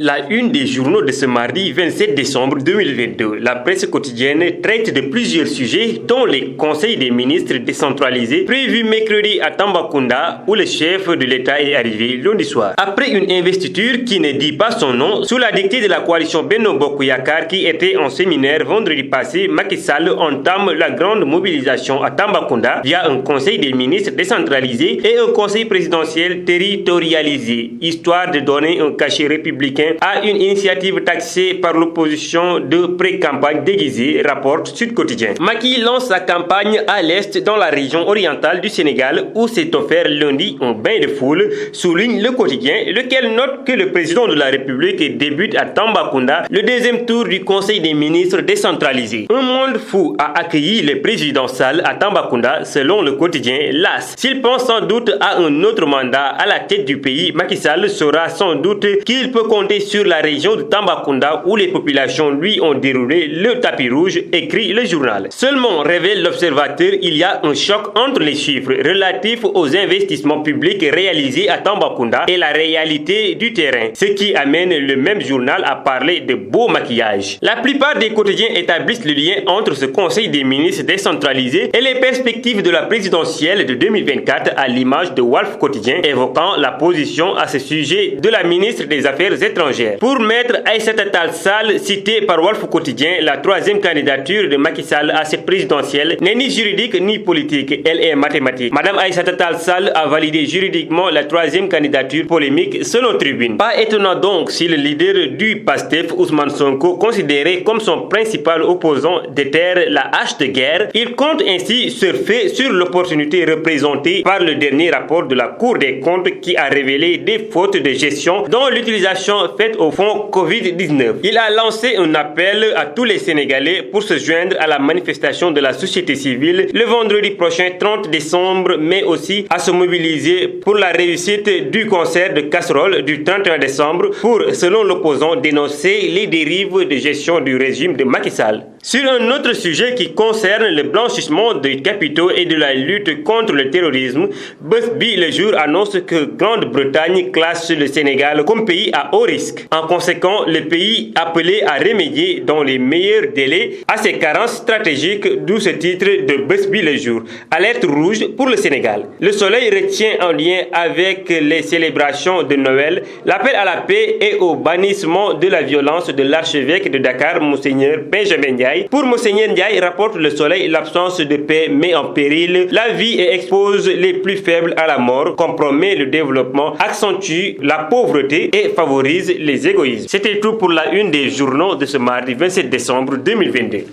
La une des journaux de ce mardi 27 décembre 2022, la presse quotidienne traite de plusieurs sujets dont les conseils des ministres décentralisés prévus mercredi à Tambacounda où le chef de l'État est arrivé lundi soir. Après une investiture qui ne dit pas son nom sous la dictée de la coalition Benno Bokk Yakaar qui était en séminaire vendredi passé, Macky Sall entame la grande mobilisation à Tambacounda via un conseil des ministres décentralisé et un conseil présidentiel territorialisé, histoire de donner un cachet républicain à une initiative taxée par l'opposition de pré-campagne déguisée, rapporte Sud Quotidien. Macky lance sa campagne à l'est dans la région orientale du Sénégal où s'est offert lundi un bain de foule, souligne le quotidien, lequel note que le président de la République débute à Tambacounda le deuxième tour du Conseil des ministres décentralisé. Un monde fou a accueilli le président Sall à Tambacounda selon le quotidien LAS. S'il pense sans doute à un autre mandat à la tête du pays, Macky Sall saura sans doute qu'il peut compter sur la région de Tambacounda où les populations lui ont déroulé le tapis rouge, écrit le journal. Seulement, révèle l'observateur, il y a un choc entre les chiffres relatifs aux investissements publics réalisés à Tambacounda et la réalité du terrain, ce qui amène le même journal à parler de beau maquillage. La plupart des quotidiens établissent le lien entre ce conseil des ministres décentralisé et les perspectives de la présidentielle de 2024 à l'image de Walf Quotidien évoquant la position à ce sujet de la ministre des Affaires étrangères. Pour maître Aïssata Tall Sall, citée par Walf Quotidien, la troisième candidature de Macky Sall à cette présidentielle n'est ni juridique ni politique, elle est mathématique. Madame Aïssata Tall Sall a validé juridiquement la troisième candidature polémique selon Tribune. Pas étonnant donc si le leader du PASTEF, Ousmane Sonko, considéré comme son principal opposant, déterre la hache de guerre. Il compte ainsi surfer sur l'opportunité représentée par le dernier rapport de la Cour des comptes qui a révélé des fautes de gestion dont l'utilisation faite au fonds Covid-19. Il a lancé un appel à tous les Sénégalais pour se joindre à la manifestation de la société civile le vendredi prochain 30 décembre, mais aussi à se mobiliser pour la réussite du concert de casseroles du 31 décembre pour, selon l'opposant, dénoncer les dérives de gestion du régime de Macky Sall. Sur un autre sujet qui concerne le blanchissement des capitaux et de la lutte contre le terrorisme, Busby le jour annonce que Grande-Bretagne classe le Sénégal comme pays à haut risque. En conséquence, le pays appelé à remédier dans les meilleurs délais à ces carences stratégiques, d'où ce titre de Busby le jour. Alerte rouge pour le Sénégal. Le Soleil retient en lien avec les célébrations de Noël l'appel à la paix et au bannissement de la violence de l'archevêque de Dakar, Monseigneur Benjamin Ndiaye. Pour Monseigneur Ndiaye, rapporte le Soleil, l'absence de paix met en péril la vie et expose les plus faibles à la mort, compromet le développement, accentue la pauvreté et favorise les égoïsmes. C'était tout pour la une des journaux de ce mardi 27 décembre 2022.